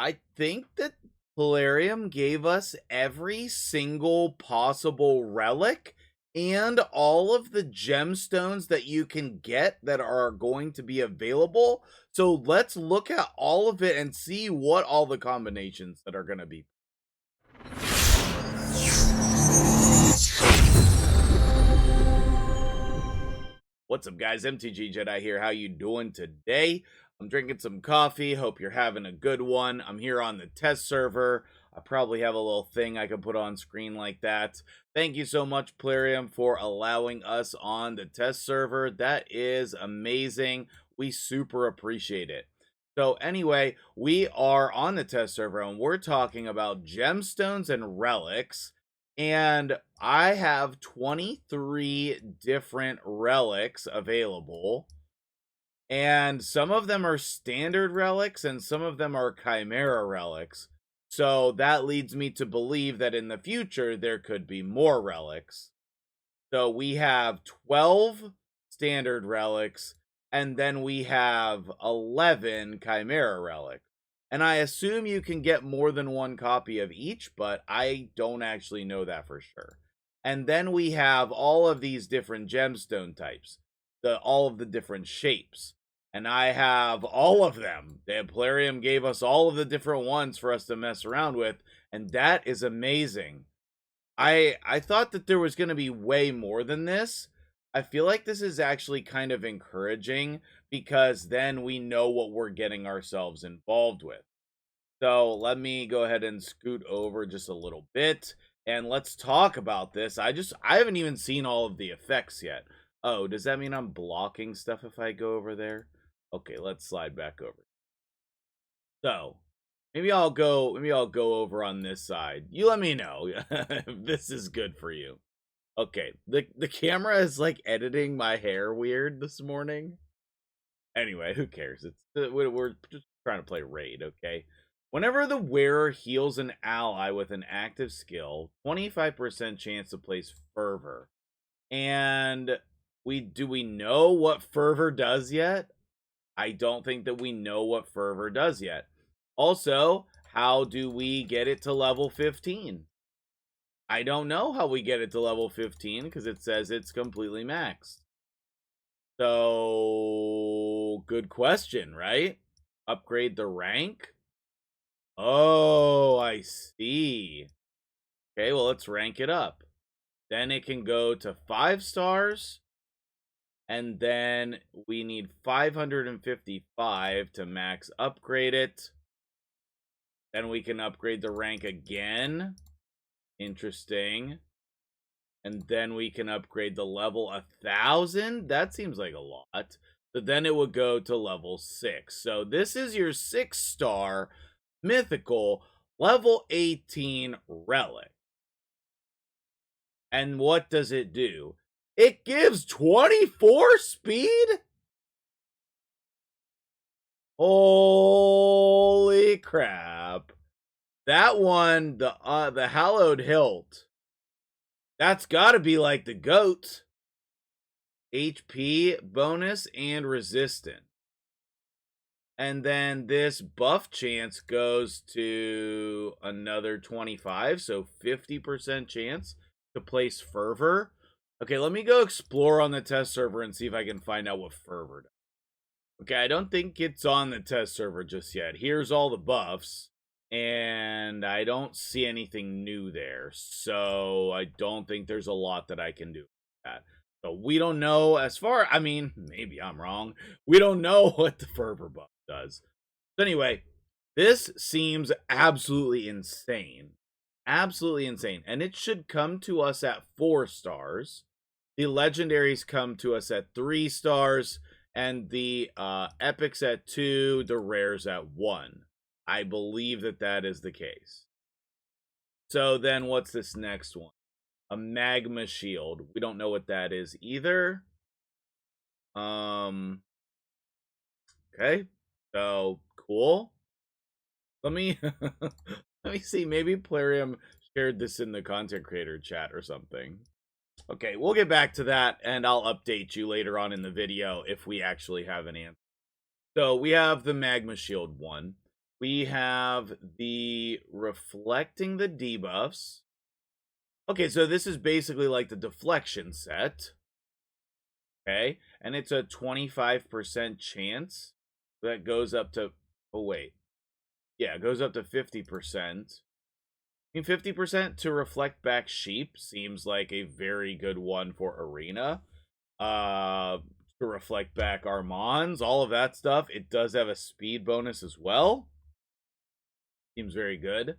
I think that Polarium gave us every single possible relic and all of the gemstones that you can get that are going to be available. So let's look at all of it and see what all the combinations that are going to be. What's up, guys? MtgJedi here. How you doing today? I'm drinking some coffee. Hope you're having a good one. I'm here on the test server. I probably have a little thing I can put on screen like that. Thank you so much, Polarium, for allowing us on the test server. That is amazing. We super appreciate it. So anyway, we are on the test server and we're talking about gemstones and relics. And I have 23 different relics available. And some of them are standard relics and some of them are chimera relics. So that leads me to believe that in the future there could be more relics. So we have 12 standard relics and then we have 11 chimera relics. And I assume you can get more than one copy of each, but I don't actually know that for sure. And then we have all of these different gemstone types, all of the different shapes. And I have all of them. The Polarium gave us all of the different ones for us to mess around with, and that is amazing. I thought that there was going to be way more than this. I feel like this is actually kind of encouraging because then we know what we're getting ourselves involved with. So let me go ahead and scoot over just a little bit and let's talk about this. I haven't even seen all of the effects yet. Oh, does that mean I'm blocking stuff if I go over there? Okay, let's slide back over. So maybe I'll go over on this side. You let me know if this is good for you. Okay, the camera is like editing my hair weird this morning. Anyway, who cares? We're just trying to play raid, okay? Whenever the wearer heals an ally with an active skill, 25% chance to place fervor. And do we know what fervor does yet? I don't think that we know what fervor does yet. Also, how do we get it to level 15? I don't know how we get it to level 15 because it says it's completely maxed. So, good question, right? Upgrade the rank? Oh, I see. Okay, well, let's rank it up. Then it can go to 5 stars. And then we need 555 to max upgrade it. Then we can upgrade the rank again. Interesting. And then we can upgrade the level 1,000. That seems like a lot. So then it would go to level 6. So this is your 6-star mythical level 18 relic. And what does it do? It gives 24 speed? Holy crap. That one, the Hallowed Hilt, that's got to be like the GOAT. HP bonus and resistant. And then this buff chance goes to another 25, so 50% chance to place fervor. Okay, let me go explore on the test server and see if I can find out what fervor does. Okay, I don't think it's on the test server just yet. Here's all the buffs, and I don't see anything new there. So I don't think there's a lot that I can do with that. So we don't know I mean, maybe I'm wrong. We don't know what the fervor buff does. So anyway, this seems absolutely insane. Absolutely insane. And it should come to us at 4 stars. The legendaries come to us at 3 stars. And the epics at 2, the rares at 1. I believe that that is the case. So then what's this next one? A magma shield. We don't know what that is either. Okay. So cool. Let me let me see. Maybe Polarium shared this in the content creator chat or something. Okay, we'll get back to that, and I'll update you later on in the video if we actually have an answer. So we have the Magma Shield one. We have the reflecting the debuffs. Okay, so this is basically like the deflection set. Okay, and it's a 25% chance that goes up to, oh wait, yeah, it goes up to 50%. I mean, 50% to reflect back sheep seems like a very good one for arena. To reflect back Armands, all of that stuff. It does have a speed bonus as well. Seems very good.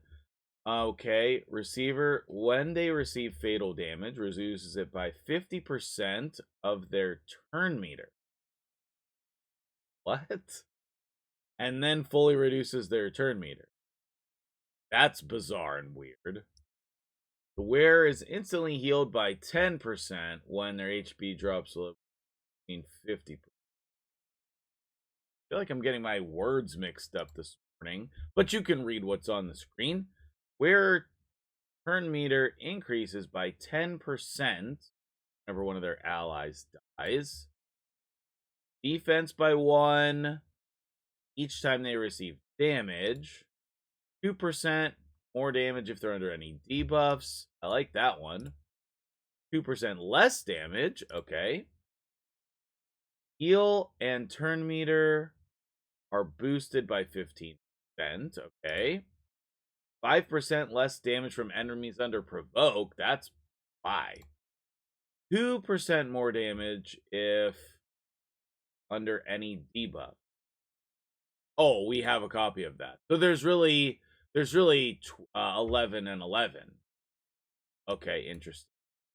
Okay, receiver, when they receive fatal damage, reduces it by 50% of their turn meter. What? And then fully reduces their turn meter. That's bizarre and weird. The wearer is instantly healed by 10% when their HP drops between 50%. I feel like I'm getting my words mixed up this morning, but you can read what's on the screen. Wearer turn meter increases by 10% whenever one of their allies dies. Defense by 1 each time they receive damage. 2% more damage if they're under any debuffs. I like that one. 2% less damage. Okay. Heal and turn meter are boosted by 15%. Okay. 5% less damage from enemies under provoke. That's why. 2% more damage if under any debuff. Oh, we have a copy of that. So there's really 11 and 11. Okay, interesting.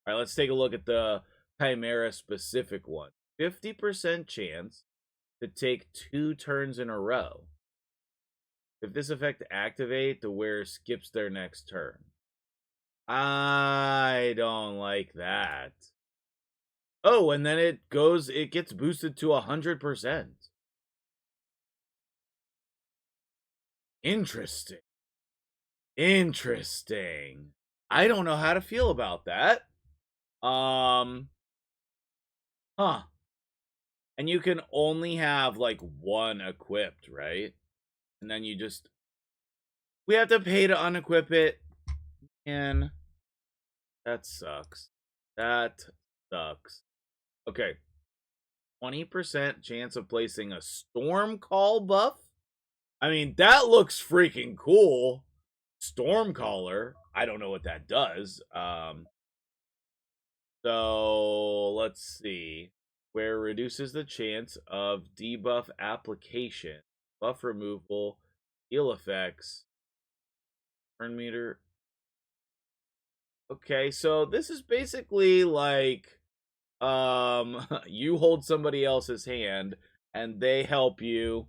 All right, let's take a look at the Chimera specific one. 50% chance to take 2 turns in a row. If this effect activate, the wearer skips their next turn. I don't like that. Oh, and then it gets boosted to 100%. Interesting. Interesting. I don't know how to feel about that. Huh. And you can only have like 1 equipped, right? And then we have to pay to unequip it. And that sucks. That sucks. Okay. 20% chance of placing a storm call buff. I mean, that looks freaking cool. Stormcaller. I don't know what that does. So let's see. Where reduces the chance of debuff application, buff removal, heal effects, turn meter. Okay, so this is basically like you hold somebody else's hand and they help you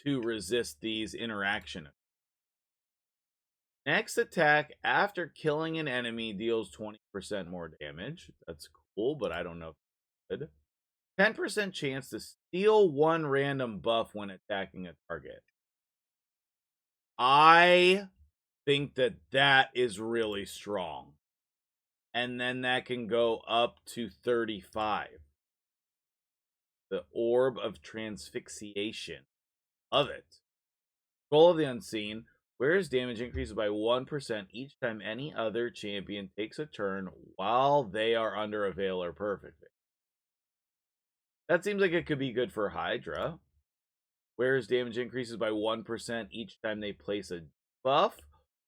to resist these interactions. Next attack after killing an enemy deals 20% more damage. That's cool, but I don't know if it's good. 10% chance to steal 1 random buff when attacking a target. I think that is really strong. And then that can go up to 35. The Orb of Transfixiation. Love it. Goal of the Unseen. Wearer's damage increases by 1% each time any other champion takes a turn while they are under a veil or perfect. That seems like it could be good for Hydra. Wearer's damage increases by 1% each time they place a buff.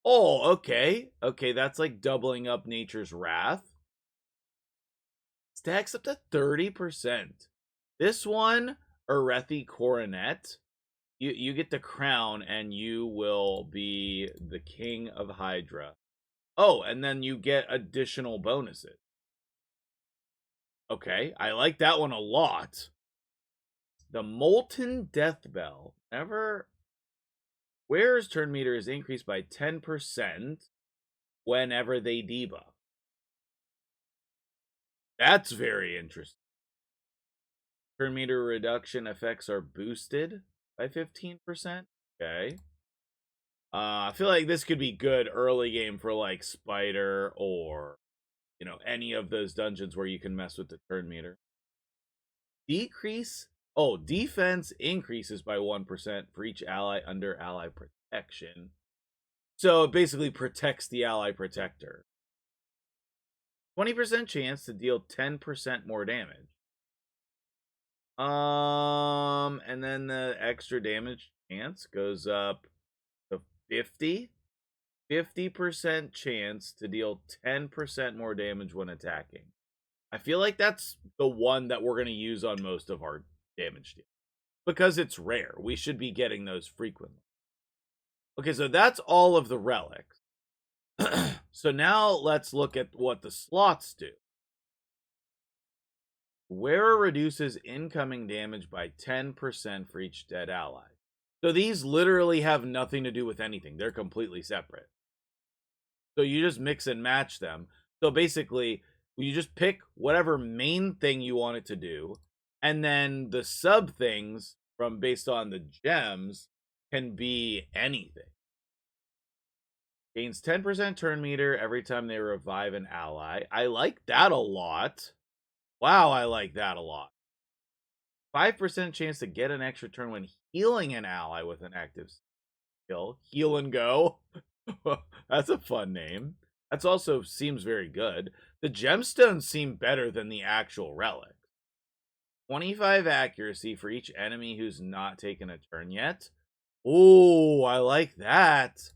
Oh, okay. Okay, that's like doubling up Nature's Wrath. Stacks up to 30%. This one, Erethi Coronet. You get the crown and you will be the king of Hydra. Oh, and then you get additional bonuses. Okay, I like that one a lot. The Molten Death Bell. Wearer's turn meter is increased by 10% whenever they debuff. That's very interesting. Turn meter reduction effects are boosted by 15%. Okay. I feel like this could be good early game for like Spider or, any of those dungeons where you can mess with the turn meter. Decrease. Oh, defense increases by 1% for each ally under ally protection. So it basically protects the ally protector. 20% chance to deal 10% more damage. And then the extra damage chance goes up to 50. 50% chance to deal 10% more damage when attacking. I feel like that's the one that we're going to use on most of our damage deal. Because it's rare. We should be getting those frequently. Okay, so that's all of the relics. So now let's look at what the slots do. Wearer reduces incoming damage by 10% for each dead ally. So these literally have nothing to do with anything. They're completely separate. So you just mix and match them. So basically, you just pick whatever main thing you want it to do, and then the sub things from based on the gems can be anything. Gains 10% turn meter every time they revive an ally. I like that a lot. Wow, I like that a lot. 5% chance to get an extra turn when healing an ally with an active skill. Heal and go. That's a fun name. That's also seems very good. The gemstones seem better than the actual relic. 25 accuracy for each enemy who's not taken a turn yet. Ooh, I like that.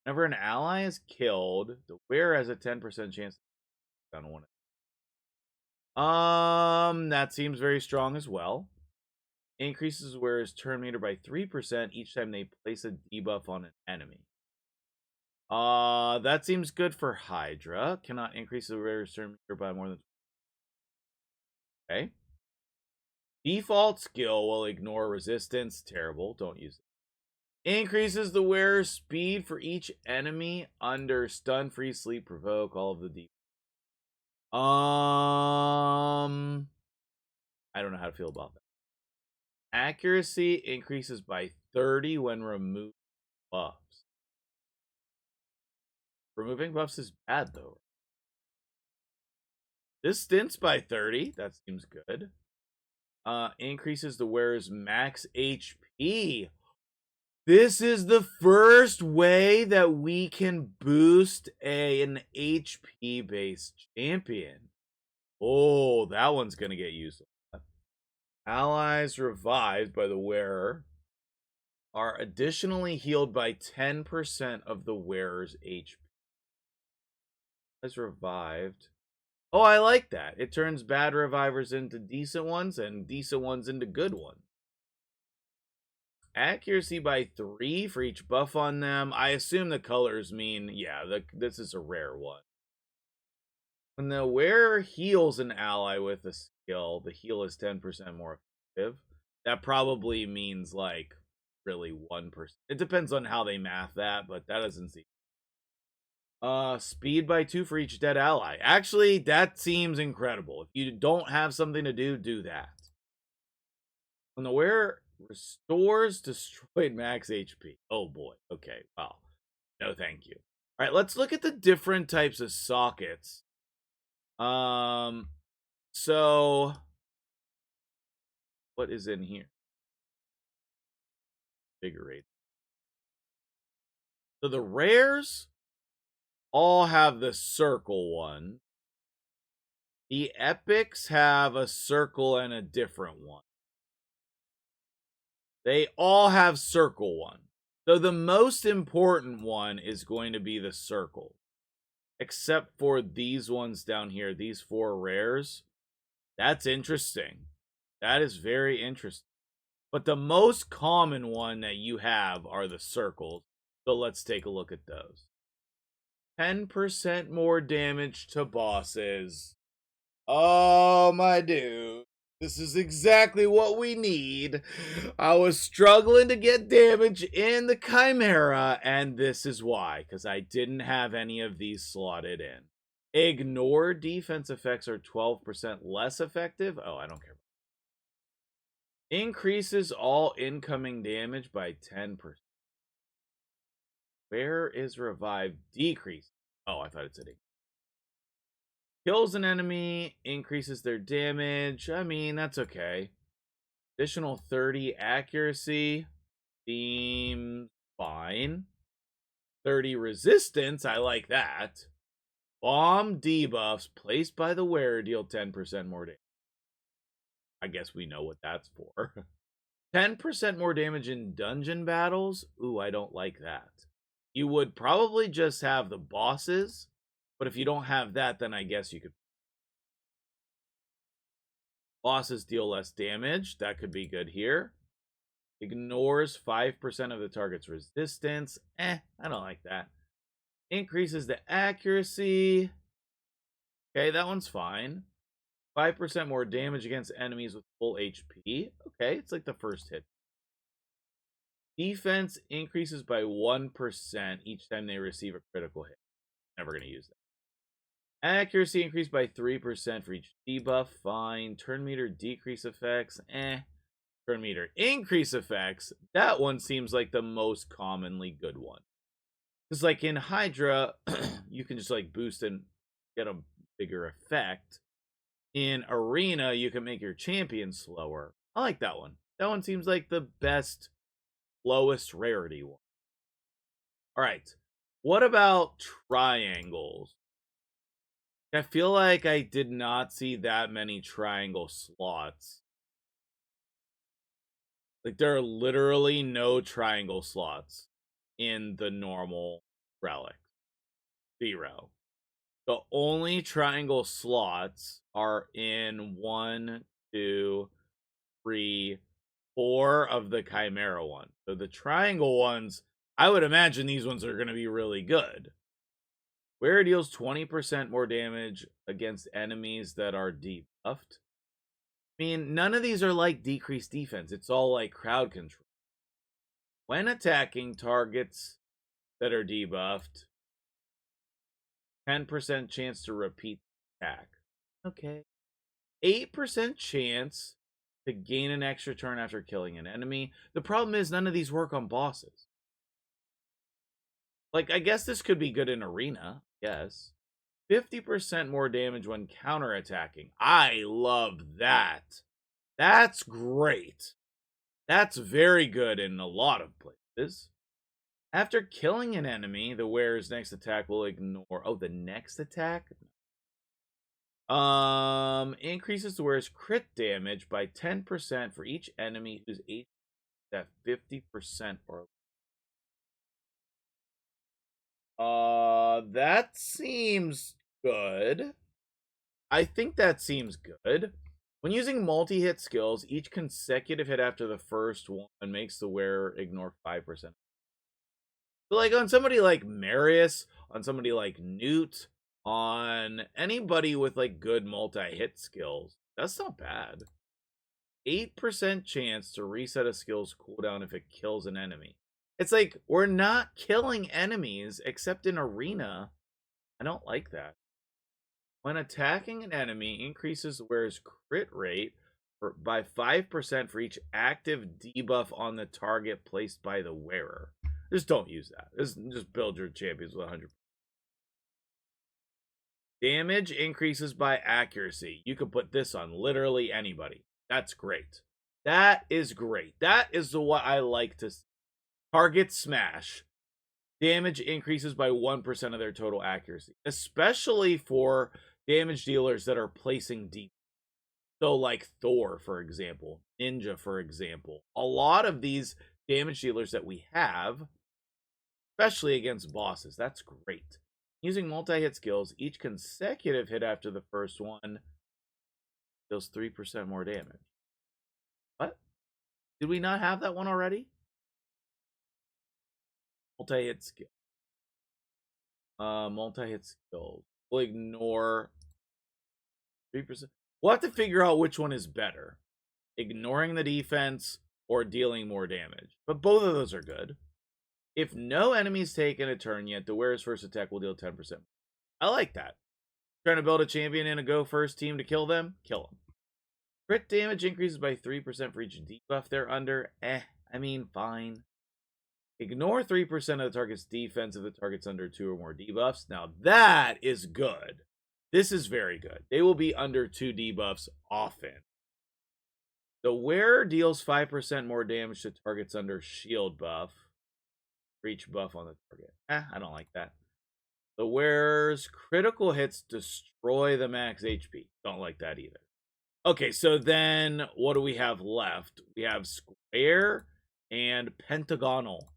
Whenever an ally is killed, the wearer has a 10% chance to down one. That seems very strong as well. Increases wearer's turn meter by 3% each time they place a debuff on an enemy. That seems good for Hydra. Cannot increase the wearer's turn meter by more than. Okay. Default skill will ignore resistance. Terrible. Don't use it. Increases the wearer's speed for each enemy under stun, freeze, sleep, provoke, all of the deep. I don't know how to feel about that. Accuracy increases by 30 when removing buffs. Removing buffs is bad though. This stints by 30. That seems good. Increases the wearer's max HP. This is the first way that we can boost an HP based champion. Oh, that one's gonna get used. Allies revived by the wearer are additionally healed by 10% of the wearer's HP. Allies revived. Oh, I like that. It turns bad revivers into decent ones and decent ones into good ones. Accuracy by 3 for each buff on them. I assume the colors mean, yeah, this is a rare one. When the wearer heals an ally with a skill, the heal is 10% more effective. That probably means, like, really 1%. It depends on how they math that, but that doesn't seem. Speed by 2 for each dead ally. Actually, that seems incredible. If you don't have something to do, do that. When the wearer restores destroyed max HP. Oh boy. Okay. Wow. No, thank you. All right, let's look at the different types of sockets. So what is in here? Invigorate. So the rares all have the circle one. The epics have a circle and a different one. They all have circle one. So the most important one is going to be the circle. Except for these ones down here, these 4 rares. That's interesting. That is very interesting. But the most common one that you have are the circles. So let's take a look at those. 10% more damage to bosses. Oh, my dude. This is exactly what we need. I was struggling to get damage in the Chimera, and this is why, because I didn't have any of these slotted in. Ignore defense effects are 12% less effective. Oh, I don't care. Increases all incoming damage by 10%. Where is revive? Decrease. Oh, I thought it said increase. Kills an enemy, increases their damage. I mean, that's okay. Additional 30 accuracy seems fine. 30 resistance, I like that. Bomb debuffs placed by the wearer deal 10% more damage. I guess we know what that's for. 10% more damage in dungeon battles? Ooh, I don't like that. You would probably just have the bosses, but if you don't have that, then I guess you could. Bosses deal less damage. That could be good here. Ignores 5% of the target's resistance. I don't like that. Increases the accuracy. Okay, that one's fine. 5% more damage against enemies with full HP. Okay, it's like the first hit. Defense increases by 1% each time they receive a critical hit. Never going to use that. Accuracy increased by 3% for each debuff. Fine. Turn meter decrease effects. Turn meter increase effects. That one seems like the most commonly good one. Because like in Hydra, you can just like boost and get a bigger effect. In Arena, you can make your champion slower. I like that one. That one seems like the best, lowest rarity one. All right. What about triangles? I feel like I did not see that many triangle slots. Like, there are literally no triangle slots in the normal relic. 0. The only triangle slots are in 1, 2, 3, 4 of the Chimera ones. So the triangle ones, I would imagine these ones are going to be really good. Where it deals 20% more damage against enemies that are debuffed. I mean, none of these are like decreased defense. It's all like crowd control. When attacking targets that are debuffed, 10% chance to repeat the attack. Okay. 8% chance to gain an extra turn after killing an enemy. The problem is none of these work on bosses. Like, I guess this could be good in Arena. Yes. 50% more damage when counterattacking. I love that. That's great. That's very good in a lot of places. After killing an enemy, the wearer's next attack will ignore... Oh, the next attack? Increases the wearer's crit damage by 10% for each enemy whose HP is at 50% or... That seems good. I think that seems good. When using multi-hit skills, each consecutive hit after the first one makes the wearer ignore 5%. So like on somebody like Marius, on somebody like Newt, on anybody with like good multi-hit skills, that's not bad. 8% chance to reset a skill's cooldown if it kills an enemy. It's like, we're not killing enemies except in Arena. I don't like that. When attacking an enemy, increases the wearer's crit rate by 5% for each active debuff on the target placed by the wearer. Just don't use that. Just build your champions with 100%. Damage increases by accuracy. You can put this on literally anybody. That's great. That is great. That is what I like to see. Target smash. Damage increases by 1% of their total accuracy, especially for damage dealers that are placing deep. So like Thor, for example, Ninja, for example. A lot of these damage dealers that we have, especially against bosses, that's great. Using multi-hit skills, each consecutive hit after the first one deals 3% more damage. What? Did we not have that one already? Multi-hit skill. Multi-hit skills. We'll ignore 3%. We'll have to figure out which one is better. Ignoring the defense or dealing more damage. But both of those are good. If no enemies taken a turn yet, the wearer's first attack will deal 10%. I like that. Trying to build a champion in a go first team to kill them? Kill them. Crit damage increases by 3% for each debuff they're under. I mean, fine. Ignore 3% of the target's defense if the target's under 2 or more debuffs. Now that is good. This is very good. They will be under 2 debuffs often. The wearer deals 5% more damage to targets under shield buff. For each buff on the target. I don't like that. The wearer's critical hits destroy the max HP. Don't like that either. Okay, so then what do we have left? We have square and pentagonal.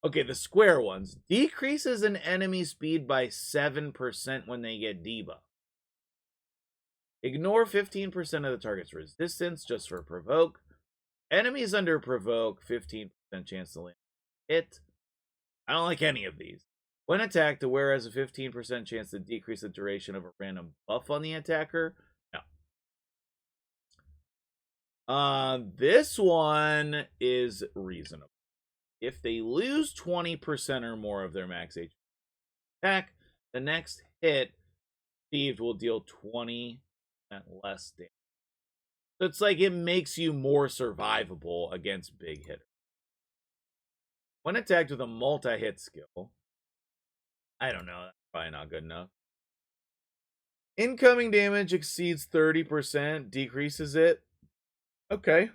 Okay, the square ones. Decreases an enemy speed by 7% when they get debuff. Ignore 15% of the target's resistance just for provoke. Enemies under provoke, 15% chance to land hit. I don't like any of these. When attacked, the wearer has a 15% chance to decrease the duration of a random buff on the attacker. No. This one is reasonable. If they lose 20% or more of their max HP attack, the next hit received will deal 20% less damage. So it's like it makes you more survivable against big hitters. When attacked with a multi-hit skill, I don't know, that's probably not good enough. Incoming damage exceeds 30%, decreases it. Okay.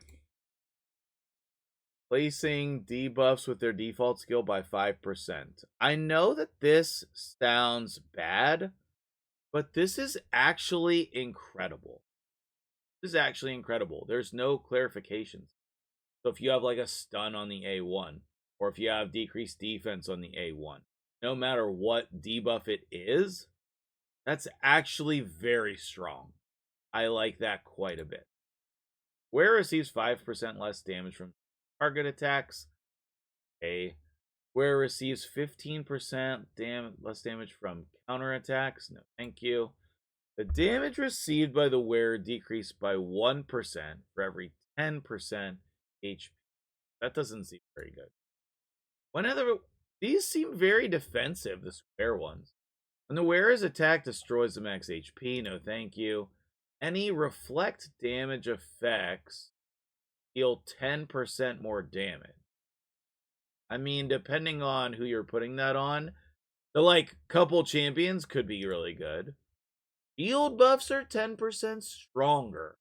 Placing debuffs with their default skill by 5%. I know that this sounds bad, but this is actually incredible. This is actually incredible. There's no clarifications. So if you have like a stun on the A1, or if you have decreased defense on the A1, no matter what debuff it is, that's actually very strong. I like that quite a bit. Wearer receives 5% less damage from target attacks. Okay. Wearer receives 15% less damage from counterattacks. No, thank you. The damage received by the wearer decreased by 1% for every 10% HP. That doesn't seem very good. These seem very defensive, the square ones. When the wearer's attack destroys the max HP, no thank you. Any reflect damage effects deal 10% more damage. I mean, depending on who you're putting that on, the like couple champions could be really good. Shield buffs are 10% stronger.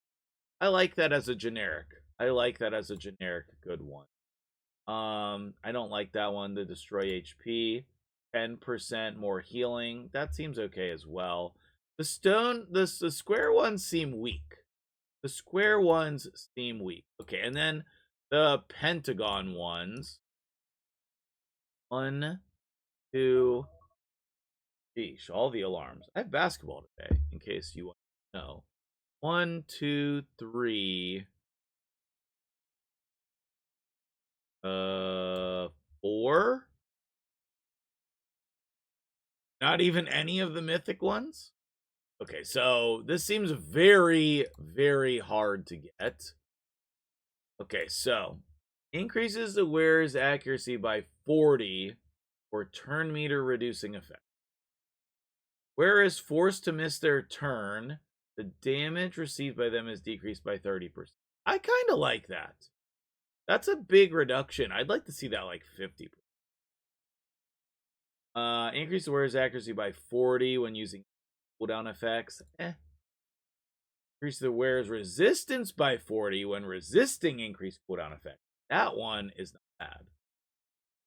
I like that as a generic. I like that as a generic good one. I don't like that one, the destroy HP. 10% more healing. That seems okay as well. The square ones seem weak. The square ones seem weak. Okay, and then the pentagon ones. 1, 2, Sheesh, all the alarms. I have basketball today, in case you want to know. 1, 2, 3. 4? Not even any of the mythic ones? Okay, so this seems very, very hard to get. Okay, so increases the wearer's accuracy by 40 for turn meter reducing effect. Wearer is forced to miss their turn, the damage received by them is decreased by 30%. I kind of like that. That's a big reduction. I'd like to see that like 50%. Increase the wearer's accuracy by 40 when using cooldown effects. Increase the wearer's resistance by 40 when resisting increased cooldown effects. That one is not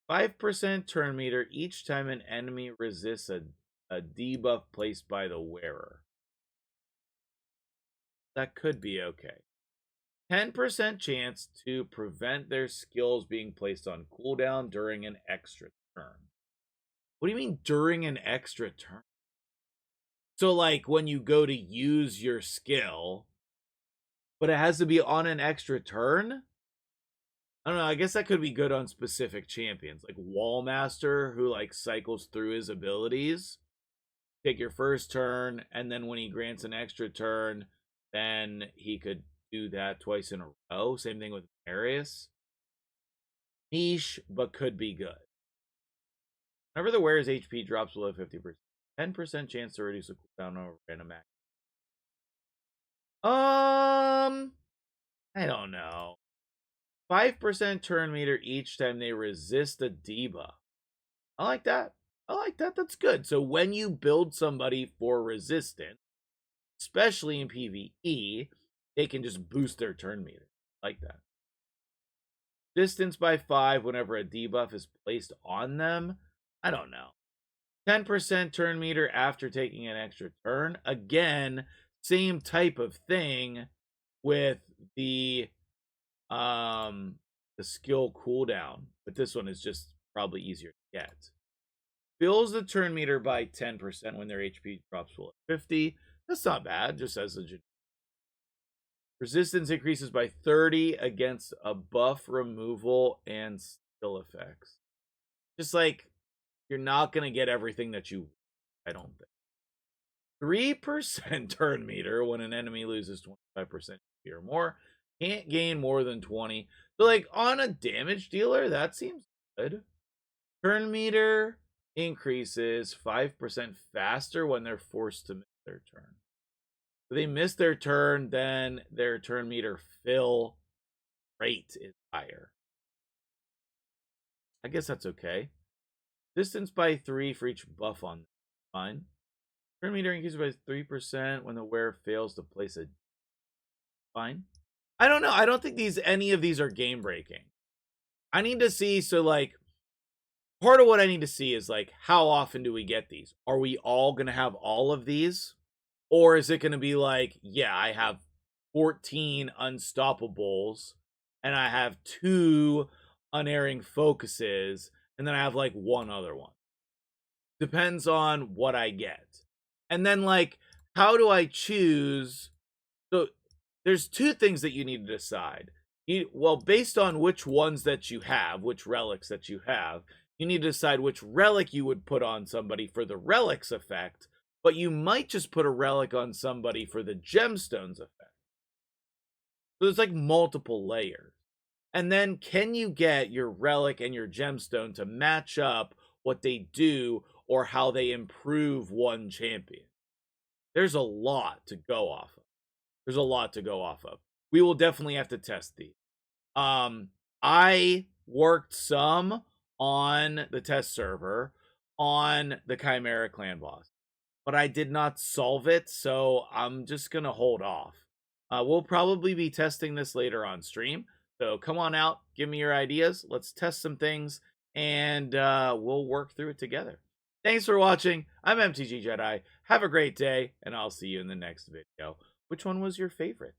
bad. 5% turn meter each time an enemy resists a debuff placed by the wearer. That could be okay. 10% chance to prevent their skills being placed on cooldown during an extra turn. What do you mean during an extra turn? So like when you go to use your skill, but it has to be on an extra turn? I don't know, I guess that could be good on specific champions, like Wallmaster, who like cycles through his abilities. Take your first turn, and then when he grants an extra turn, then he could do that twice in a row. Same thing with Marius. Niche, but could be good. Whenever the wearer's HP drops below 50%, 10% chance to reduce a cooldown on a random act. I don't know. 5% turn meter each time they resist a debuff. I like that. I like that. That's good. So when you build somebody for resistance, especially in PvE, they can just boost their turn meter. Like that. Distance by 5 whenever a debuff is placed on them. I don't know. 10% turn meter after taking an extra turn. Again, same type of thing with the skill cooldown, but this one is just probably easier to get. Fills the turn meter by 10% when their HP drops below 50. That's not bad, just as a resistance increases by 30 against a buff removal and skill effects. Just like, you're not going to get everything that you, I don't think. 3% turn meter when an enemy loses 25% or more. Can't gain more than 20. So, like, on a damage dealer, that seems good. Turn meter increases 5% faster when they're forced to miss their turn. If they miss their turn, then their turn meter fill rate is higher. I guess that's okay. Distance by 3 for each buff on them. Fine. Turn meter increases by 3% when the wearer fails to place a... Fine. I don't know. I don't think any of these are game breaking. I need to see, so like, part of what I need to see is like, how often do we get these? Are we all going to have all of these? Or is it going to be like, yeah, I have 14 unstoppables and I have 2 unerring focuses and then I have like 1 other one. Depends on what I get. And then like, how do I choose? So there's 2 things that you need to decide. Well, based on which ones that you have, which relics that you have, you need to decide which relic you would put on somebody for the relics effect, but you might just put a relic on somebody for the gemstones effect. So there's like multiple layers. And then can you get your relic and your gemstone to match up what they do or how they improve one champion? There's a lot to go off of. There's a lot to go off of. We will definitely have to test these. I worked some on the test server on the Chimera clan boss, but I did not solve it, so I'm just gonna hold off. We'll probably be testing this later on stream, so come on out, give me your ideas, let's test some things, and we'll work through it together. Thanks for watching. I'm MtgJedi. Have a great day, and I'll see you in the next video. Which one was your favorite?